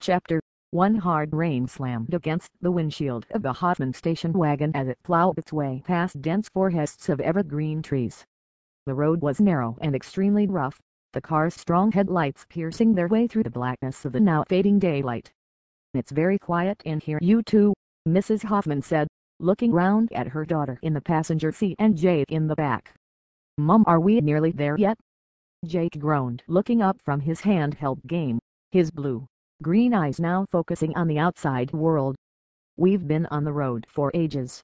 Chapter 1. Hard rain slammed against the windshield of the Hoffman station wagon as it plowed its way past dense forests of evergreen trees. The road was narrow and extremely rough, the car's strong headlights piercing their way through the blackness of the now fading daylight. "It's very quiet in here, you two," Mrs. Hoffman said, looking round at her daughter in the passenger seat and Jake in the back. "Mum, are we nearly there yet?" Jake groaned, looking up from his handheld game, his blue-green eyes now focusing on the outside world. "We've been on the road for ages."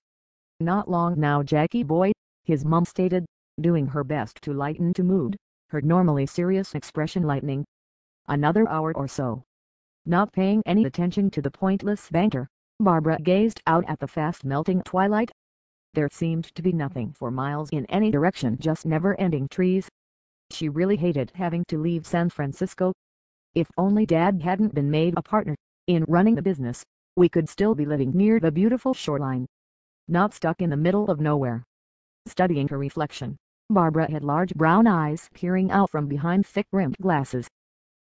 "Not long now, Jackie boy," his mum stated, doing her best to lighten the mood, her normally serious expression lightening. "Another hour or so." Not paying any attention to the pointless banter, Barbara gazed out at the fast-melting twilight. There seemed to be nothing for miles in any direction, just never-ending trees. She really hated having to leave San Francisco. If only Dad hadn't been made a partner in running the business, we could still be living near the beautiful shoreline, not stuck in the middle of nowhere. Studying her reflection, Barbara had large brown eyes peering out from behind thick-rimmed glasses.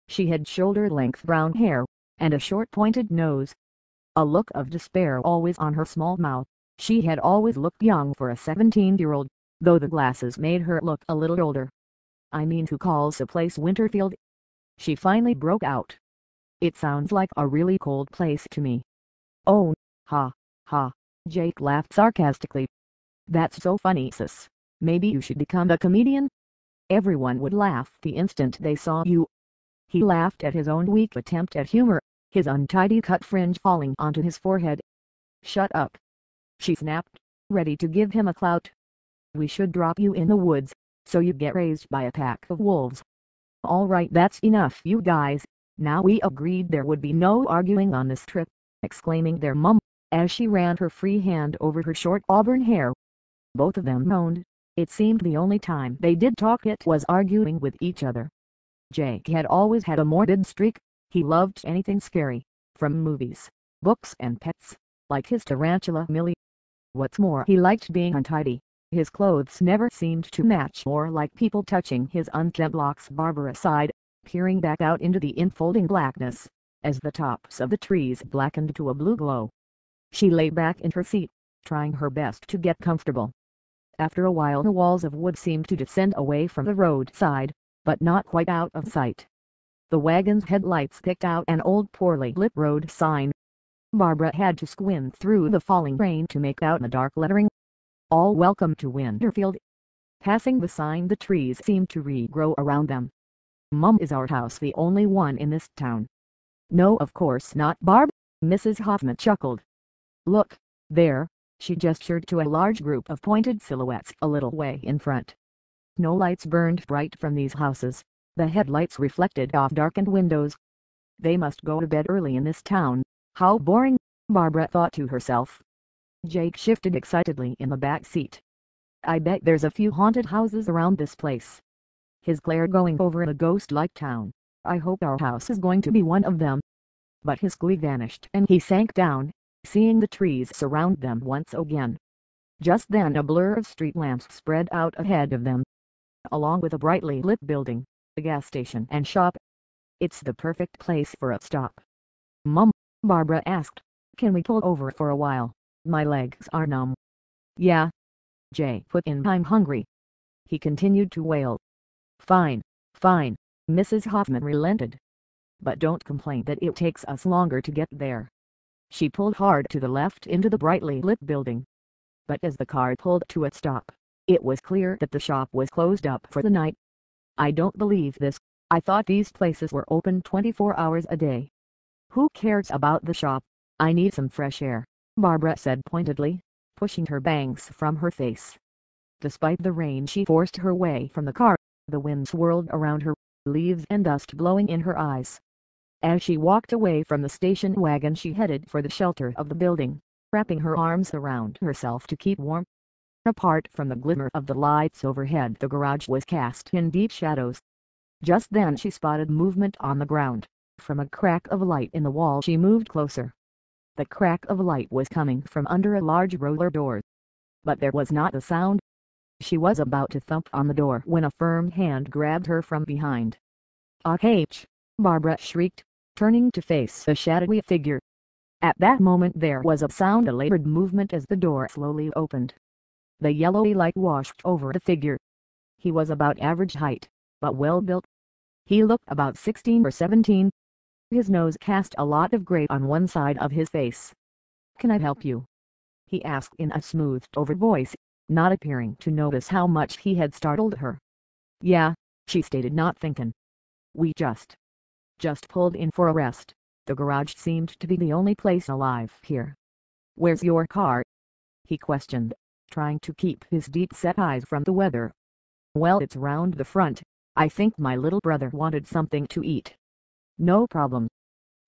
She had shoulder-length brown hair, and a short pointed nose. A look of despair always on her small mouth. She had always looked young for a 17-year-old, though the glasses made her look a little older. "I mean, who calls the place Winterfield?" she finally broke out. "It sounds like a really cold place to me." "Oh, ha, ha," Jake laughed sarcastically. "That's so funny, sis. Maybe you should become a comedian. Everyone would laugh the instant they saw you." He laughed at his own weak attempt at humor, his untidy cut fringe falling onto his forehead. "Shut up," she snapped, ready to give him a clout. "We should drop you in the woods, so you get raised by a pack of wolves." "All right, that's enough, you guys. Now we agreed there would be no arguing on this trip," exclaimed their mum, as she ran her free hand over her short auburn hair. Both of them moaned. It seemed the only time they did talk it was arguing with each other. Jake had always had a morbid streak. He loved anything scary, from movies, books and pets, like his tarantula Millie. What's more, he liked being untidy. His clothes never seemed to match or like people touching his unkempt locks. Barbara sighed, peering back out into the enfolding blackness, as the tops of the trees blackened to a blue glow. She lay back in her seat, trying her best to get comfortable. After a while the walls of wood seemed to descend away from the roadside, but not quite out of sight. The wagon's headlights picked out an old poorly lit road sign. Barbara had to squint through the falling rain to make out the dark lettering. "All welcome to Winterfield." Passing the sign, the trees seemed to regrow around them. "Mum, is our house the only one in this town?" "No, of course not, Barb," Mrs. Hoffman chuckled. "Look, there," she gestured to a large group of pointed silhouettes a little way in front. No lights burned bright from these houses, the headlights reflected off darkened windows. "They must go to bed early in this town. How boring," Barbara thought to herself. Jake shifted excitedly in the back seat. "I bet there's a few haunted houses around this place." His glare going over the ghost-like town. "I hope our house is going to be one of them." But his glee vanished and he sank down, seeing the trees surround them once again. Just then a blur of street lamps spread out ahead of them, along with a brightly lit building, a gas station and shop. "It's the perfect place for a stop." "Mum," Barbara asked, "can we pull over for a while? My legs are numb." "Yeah," Jay put in. "I'm hungry." He continued to wail. Fine, fine," Mrs. Hoffman relented. "But don't complain that it takes us longer to get there." She pulled hard to the left into the brightly lit building. But as the car pulled to a stop, it was clear that the shop was closed up for the night. "I don't believe this. I thought these places were open 24 hours a day." "Who cares about the shop? I need some fresh air," Barbara said pointedly, pushing her bangs from her face. Despite the rain she forced her way from the car. The wind swirled around her, leaves and dust blowing in her eyes. As she walked away from the station wagon she headed for the shelter of the building, wrapping her arms around herself to keep warm. Apart from the glimmer of the lights overhead, the garage was cast in deep shadows. Just then she spotted movement on the ground. From a crack of light in the wall she moved closer. The crack of light was coming from under a large roller door. But there was not a sound. She was about to thump on the door when a firm hand grabbed her from behind. "Ah, H!" Barbara shrieked. turning to face a shadowy figure. At that moment there was a sound, a labored movement as the door slowly opened. The yellowy light washed over the figure. He was about average height, but well built. He looked about 16 or 17. His nose cast a lot of gray on one side of his face. "Can I help you?" he asked in a smoothed-over voice, not appearing to notice how much he had startled her. "Yeah," she stated, not thinking. "We just pulled in for a rest. The garage seemed to be the only place alive here." "Where's your car?" he questioned, trying to keep his deep-set eyes from the weather. "Well, it's round the front. I think my little brother wanted something to eat." "No problem."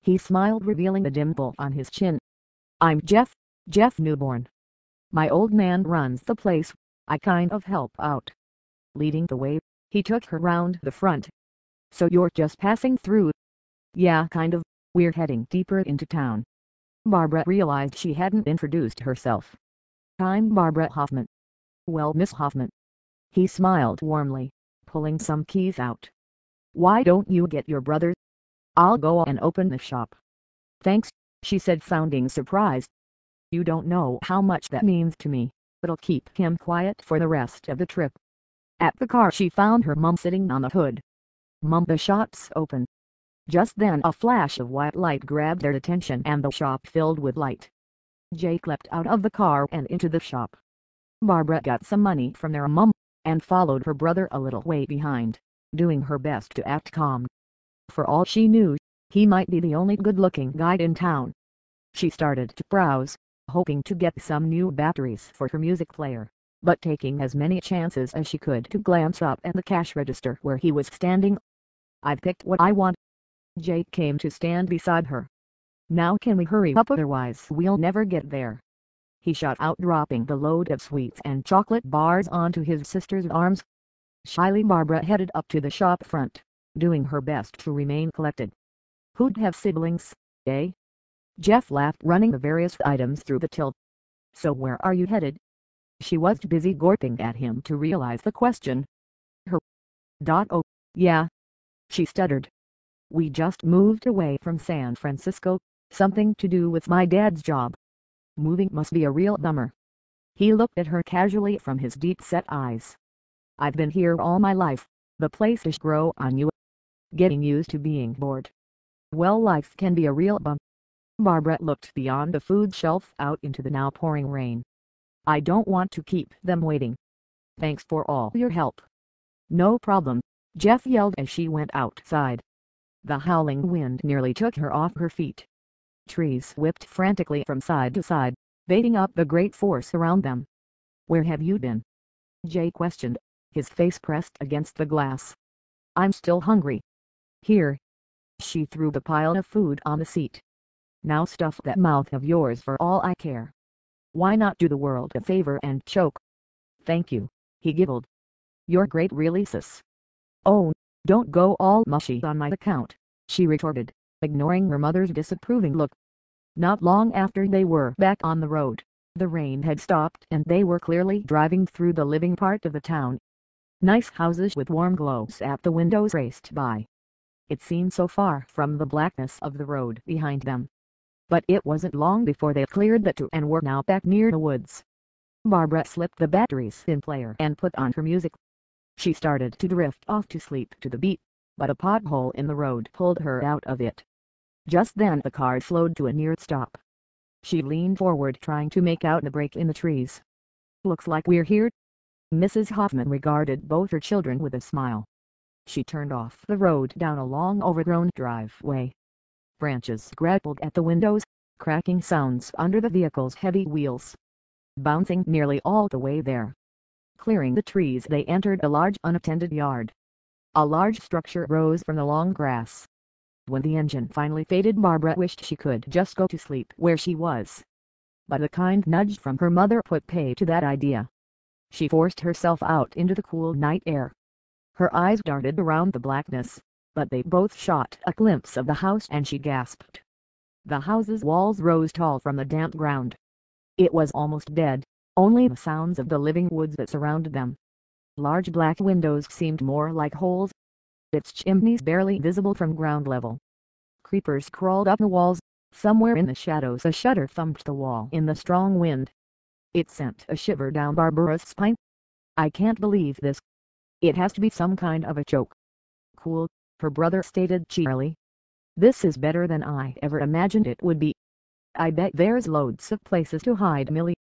He smiled, revealing a dimple on his chin. "I'm Jeff Newborn. My old man runs the place. I kind of help out." Leading the way, he took her round the front. "So you're just passing through?" "Yeah, kind of. We're heading deeper into town." Barbara realized she hadn't introduced herself. "I'm Barbara Hoffman." "Well, Miss Hoffman." He smiled warmly, pulling some keys out. "Why don't you get your brother? I'll go and open the shop." "Thanks," she said, sounding surprised. "You don't know how much that means to me. It'll keep him quiet for the rest of the trip." At the car she found her mum sitting on the hood. "Mum, the shop's open." Just then a flash of white light grabbed their attention and the shop filled with light. Jake leapt out of the car and into the shop. Barbara got some money from their mum, and followed her brother a little way behind, doing her best to act calm. For all she knew, he might be the only good-looking guy in town. She started to browse, hoping to get some new batteries for her music player, but taking as many chances as she could to glance up at the cash register where he was standing. "I've picked what I want." Jake came to stand beside her. "Now can we hurry up, otherwise we'll never get there?" he shot out, dropping the load of sweets and chocolate bars onto his sister's arms. Shyly Barbara headed up to the shop front, doing her best to remain collected. "Who'd have siblings, eh?" Jeff laughed, running the various items through the till. "So where are you headed?" She was too busy gawping at him to realize the question. "Oh, yeah," she stuttered. "We just moved away from San Francisco, something to do with my dad's job. Moving must be a real bummer." He looked at her casually from his deep-set eyes. "I've been here all my life. The places grow on you. Getting used to being bored. Well, life can be a real bum." Barbara looked beyond the food shelf out into the now pouring rain. "I don't want to keep them waiting. Thanks for all your help." "No problem," Jeff yelled as she went outside. The howling wind nearly took her off her feet. Trees whipped frantically from side to side, baiting up the great force around them. "Where have you been?" Jay questioned, his face pressed against the glass. "I'm still hungry." "Here." She threw the pile of food on the seat. "Now stuff that mouth of yours for all I care. Why not do the world a favor and choke?" "Thank you," he giggled. "You're great, really, sis." "Oh, don't go all mushy on my account," she retorted, ignoring her mother's disapproving look. Not long after they were back on the road, the rain had stopped and they were clearly driving through the living part of the town. Nice houses with warm glows at the windows raced by. It seemed so far from the blackness of the road behind them. But it wasn't long before they cleared the two and were now back near the woods. Barbara slipped the batteries in player and put on her music. She started to drift off to sleep to the beat, but a pothole in the road pulled her out of it. Just then the car slowed to a near stop. She leaned forward, trying to make out the break in the trees. "Looks like we're here." Mrs. Hoffman regarded both her children with a smile. She turned off the road down a long overgrown driveway. Branches grappled at the windows, cracking sounds under the vehicle's heavy wheels. Bouncing nearly all the way there. Clearing the trees, they entered a large unattended yard. A large structure rose from the long grass. When the engine finally faded, Barbara wished she could just go to sleep where she was. But a kind nudge from her mother put pay to that idea. She forced herself out into the cool night air. Her eyes darted around the blackness, but they both shot a glimpse of the house and she gasped. The house's walls rose tall from the damp ground. It was almost dead, only the sounds of the living woods that surrounded them. Large black windows seemed more like holes, its chimneys barely visible from ground level. Creepers crawled up the walls. Somewhere in the shadows a shutter thumped the wall in the strong wind. It sent a shiver down Barbara's spine. "I can't believe this. It has to be some kind of a joke." "Cool," her brother stated cheerily. "This is better than I ever imagined it would be. I bet there's loads of places to hide, Millie."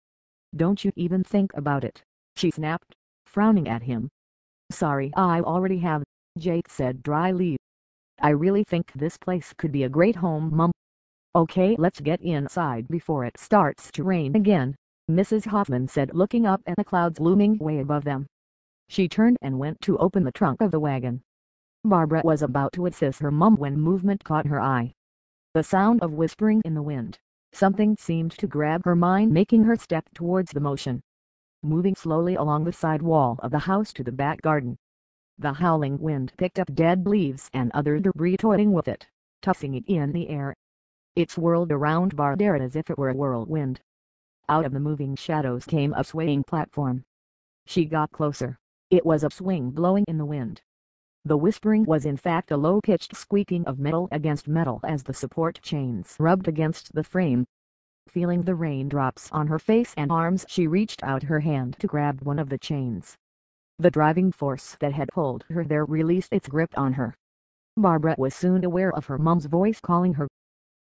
"Don't you even think about it," she snapped, frowning at him. "Sorry, I already have," Jake said dryly. "I really think this place could be a great home, Mum." "Okay, let's get inside before it starts to rain again," Mrs. Hoffman said, looking up at the clouds looming way above them. She turned and went to open the trunk of the wagon. Barbara was about to assist her mum when movement caught her eye. The sound of whispering in the wind. Something seemed to grab her mind, making her step towards the motion. Moving slowly along the side wall of the house to the back garden. The howling wind picked up dead leaves and other debris, toying with it, tossing it in the air. It swirled around Barbara as if it were a whirlwind. Out of the moving shadows came a swaying platform. She got closer. It was a swing blowing in the wind. The whispering was in fact a low-pitched squeaking of metal against metal as the support chains rubbed against the frame. Feeling the raindrops on her face and arms, she reached out her hand to grab one of the chains. The driving force that had pulled her there released its grip on her. Barbara was soon aware of her mum's voice calling her.